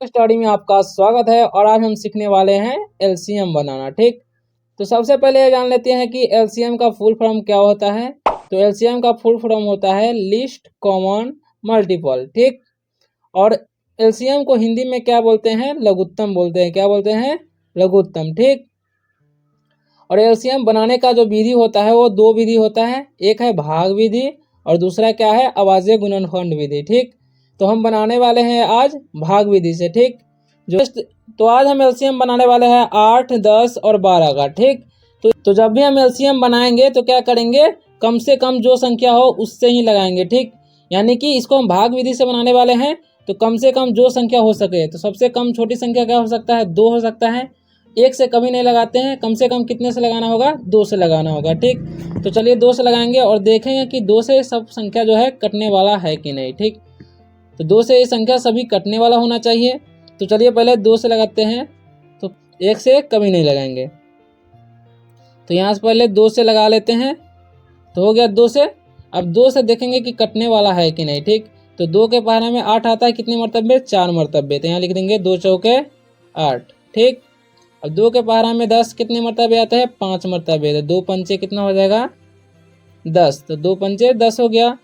Study में आपका स्वागत है और आज हम सीखने वाले हैं एलसीएम बनाना। ठीक, तो सबसे पहले ये जान लेते हैं कि एलसीएम का फुल फॉर्म क्या होता है। तो एलसीएम का फुल फॉर्म होता है लीस्ट कॉमन मल्टीपल। ठीक, और एलसीएम को हिंदी में क्या बोलते हैं? लघुत्तम बोलते हैं। क्या बोलते हैं? लघुत्तम। ठीक, और एलसीएम बनाने का जो विधि होता है वो दो विधि होता है, एक है भाग विधि और दूसरा क्या है? अभाज्य गुणनखंड विधि। ठीक, तो हम बनाने वाले हैं आज भाग विधि से। ठीक, जो तो आज हम एलसीएम बनाने वाले हैं 8, 10 और 12 का। ठीक, तो जब भी हम एलसीएम बनाएंगे तो क्या करेंगे? कम से कम जो संख्या हो उससे ही लगाएंगे। ठीक, यानी कि इसको हम भाग विधि से बनाने वाले हैं तो कम से कम जो संख्या हो सके। तो सबसे कम छोटी संख्या क्या हो सकता है? 2 हो सकता है। एक से कभी नहीं लगाते हैं, कम से कम कितने से लगाना होगा? 2 से लगाना होगा। ठीक, तो चलिए 2 से लगाएंगे और देखेंगे कि 2 से सब संख्या जो है कटने वाला है कि नहीं। ठीक, तो 2 से ये संख्या सभी कटने वाला होना चाहिए। तो चलिए पहले 2 से लगाते हैं, तो 1 से कभी नहीं लगाएंगे। तो यहाँ से पहले 2 से लगा लेते हैं, तो हो गया 2 से। अब 2 से देखेंगे कि कटने वाला है कि नहीं। ठीक, तो 2 के पहाड़े में 8 आता है, कितने मरतबे? 4 मरतबे। तो यहाँ लिख देंगे 2 चौके 8। ठीक, अब 2 के पहाड़ा में 10 कितने मरतबे आता है? 5 मरतबे। तो 2 पंचे कितना हो जाएगा? 10। तो 2 पंचे 10 हो गया।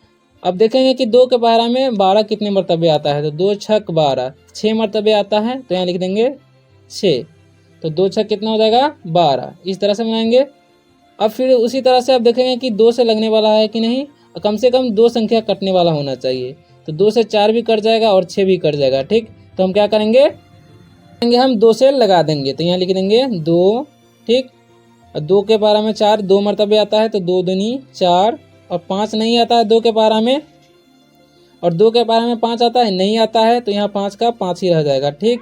अब देखेंगे कि 2 के पहाड़ा में 12 कितने मरतबे आता है? तो 2 छक 12, 6 मरतबे आता है। तो यहाँ लिख देंगे 6। तो 2 छक कितना हो जाएगा? 12। इस तरह से बनाएंगे। अब फिर उसी तरह से अब देखेंगे कि 2 से लगने वाला है कि नहीं। कम से कम 2 संख्या कटने वाला होना चाहिए। तो 2 से 4 भी कट जाएगा और 6 भी कट जाएगा। ठीक, तो हम क्या करेंगे? हम 2 से लगा देंगे। तो यहाँ लिख देंगे 2। ठीक, और 2 के पारा में 4 2 मरतबे आता है, तो 2 दूनी 4। और 5 नहीं आता है 2 के पारा में, और 2 के पारा में 5 आता है, नहीं आता है। तो यहाँ 5 का 5 ही रह जाएगा। ठीक,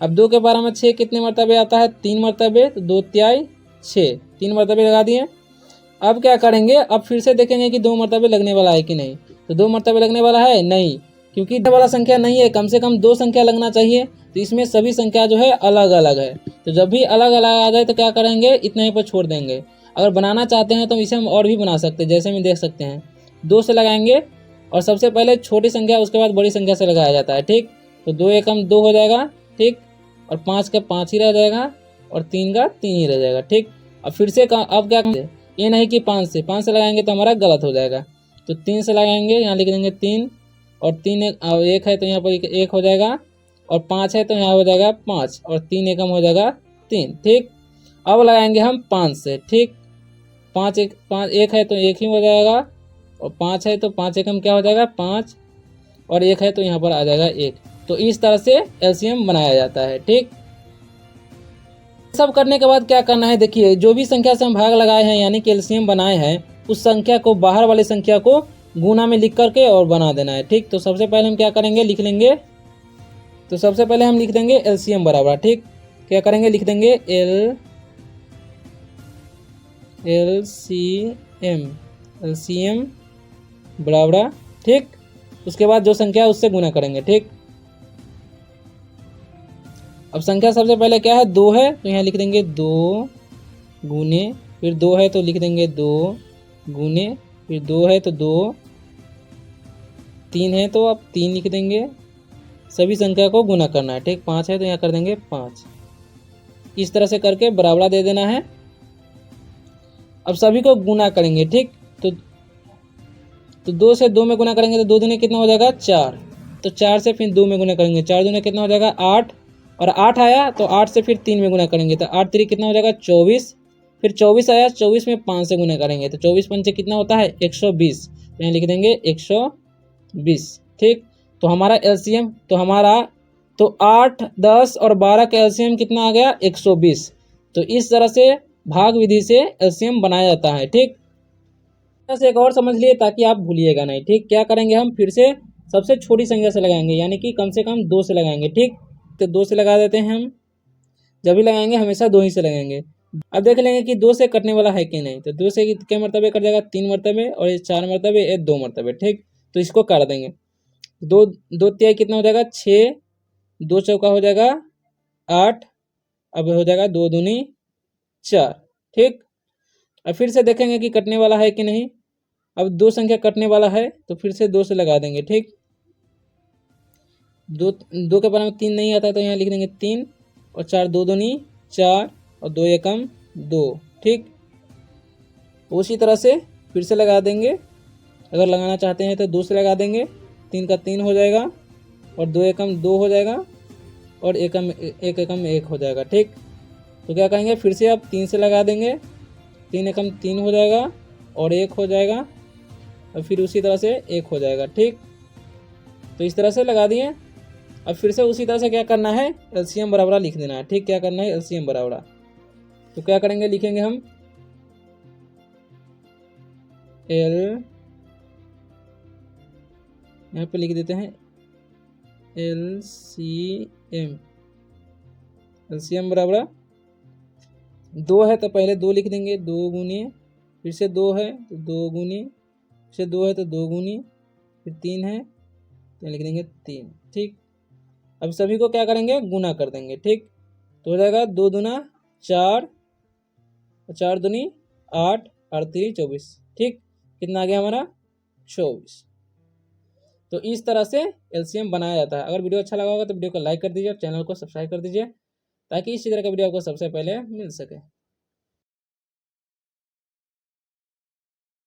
अब 2 के पारा में 6 कितने मरतबे आता है? 3 मरतबे। तो 2 तिहाई 6, 3 मरतबे लगा दिए। अब क्या करेंगे? अब फिर से देखेंगे कि 2 मरतबे लगने वाला है कि नहीं। तो 2 मरतबे लगने वाला है नहीं, क्योंकि वाला संख्या नहीं है, कम से कम 2 संख्या लगना चाहिए। तो इसमें सभी संख्या जो है अलग अलग है। तो जब भी अलग अलग आ जाए तो क्या करेंगे? इतना ही पर छोड़ देंगे। अगर बनाना चाहते हैं तो इसे हम और भी बना सकते हैं, जैसे हम देख सकते हैं 2 से लगाएंगे और सबसे पहले छोटी संख्या उसके बाद बड़ी संख्या से लगाया जाता है। ठीक, तो 2 एकम 2 हो जाएगा। ठीक, और 5 का 5 ही रह जाएगा और 3 का 3 ही रह जाएगा। ठीक, अब फिर से अब क्या, ये नहीं कि 5 से लगाएंगे तो हमारा गलत हो जाएगा। तो 3 से लगाएंगे, यहाँ लिख देंगे 3, और 3 एक है तो यहाँ पर 1 हो जाएगा, और 5 है तो यहाँ हो जाएगा 5, और 3 एकम हो जाएगा 3। ठीक, अब लगाएंगे हम 5 से। ठीक, 5 1 है तो 1 ही हो जाएगा, और 5 है तो 5 एकम क्या हो जाएगा? 5, और 1 है तो यहाँ पर आ जाएगा 1। तो इस तरह से एलसीएम बनाया जाता है। ठीक, सब करने के बाद क्या करना है? देखिए, जो भी संख्या से हम भाग लगाए हैं यानी कि एलसीएम बनाए हैं, उस संख्या को बाहर वाली संख्या को गुना में लिख करके और बना देना है। ठीक, तो सबसे पहले हम क्या करेंगे? लिख लेंगे। तो सबसे पहले हम लिख देंगे एलसीएम बराबर। ठीक, क्या करेंगे? लिख देंगे एलसीएम बराबर। ठीक, उसके बाद जो संख्या है उससे गुना करेंगे। ठीक, अब संख्या सबसे पहले क्या है? 2 है, तो यहाँ लिख देंगे 2 गुने, फिर 2 है तो लिख देंगे 2 गुने, फिर 2 है तो 2, 3 है तो अब 3 लिख देंगे। सभी संख्या को गुना करना है। ठीक, 5 है तो यहाँ कर देंगे 5। इस तरह से करके बराबरा दे देना है। अब सभी को गुना करेंगे। ठीक, तो 2 से 2 में गुना करेंगे तो 2 दूनी कितना हो जाएगा? 4। तो 4 से फिर 2 में गुना करेंगे, 4 दूनी कितना हो जाएगा? 8, और 8 आया तो 8 से फिर 3 में गुना करेंगे, तो 8 3 कितना हो जाएगा? 24। फिर 24 आया, 24 में 5 से गुना करेंगे, तो 24 पंचे कितना होता है? 120। तो यहाँ लिख देंगे 120। ठीक, तो हमारा एलसीएम तो 8, 10 और 12 का एलसीएम कितना आ गया? 120। तो इस तरह से भाग विधि से एलसीएम बनाया जाता है। ठीक, से एक और समझ लिए ताकि आप भूलिएगा नहीं। ठीक, क्या करेंगे? हम फिर से सबसे छोटी संख्या से लगाएंगे, यानी कि कम से कम 2 से लगाएंगे। ठीक, तो 2 से लगा देते हैं हम। जब भी लगाएंगे हमेशा 2 ही से लगाएंगे। अब देख लेंगे कि 2 से कटने वाला है कि नहीं। तो 2 से क्या मरतबे कट जाएगा? 3 मरतबे, और ये 4 मरतबे, ये 2 मरतबे। ठीक, तो इसको काट देंगे। 2 तिहाई कितना हो जाएगा? 6, 2 चौका हो जाएगा 8, अब हो जाएगा 2 दूनी 4। ठीक, अब फिर से देखेंगे कि कटने वाला है कि नहीं। अब 2 संख्या कटने वाला है तो फिर से 2 से लगा देंगे। ठीक, दो दो के बारे में 3 नहीं आता है तो यहाँ लिख देंगे 3 और 4 2 दूनी 4 और 2 एकम 2। ठीक, उसी तरह से फिर से लगा देंगे। अगर लगाना चाहते हैं तो 2 से लगा देंगे, 3 का 3 हो जाएगा और 2 एकम 2 हो जाएगा और एक एकम 1 हो जाएगा। ठीक, तो क्या कहेंगे फिर से अब 3 से लगा देंगे, 3 एकम 3 हो जाएगा और 1 हो जाएगा और फिर उसी तरह से 1 हो जाएगा। ठीक, तो इस तरह से लगा दिए। अब फिर से उसी तरह से क्या करना है, एलसीएम बराबर लिख देना है। ठीक, क्या करना है, एलसीएम बराबर। तो क्या करेंगे, लिखेंगे हम एल, यहाँ पे लिख देते हैं एलसीएम। एलसीएम बराबर 2 है तो पहले 2 लिख देंगे, 2 गुनी, फिर से 2 है तो 2 गुनी, फिर से 2 है तो 2 गुनी, फिर 3 है तो लिख देंगे 3। ठीक, अब सभी को क्या करेंगे, गुना कर देंगे। ठीक, तो हो जाएगा 2 दूना 4, 4 दूनी 8, 38 24। ठीक, कितना आ गया हमारा 24। तो इस तरह से एलसीएम बनाया जाता है। अगर वीडियो अच्छा लगा होगा तो वीडियो को लाइक कर दीजिए और चैनल को सब्सक्राइब कर दीजिए ताकि इसी तरह का वीडियो आपको सबसे पहले मिल सके।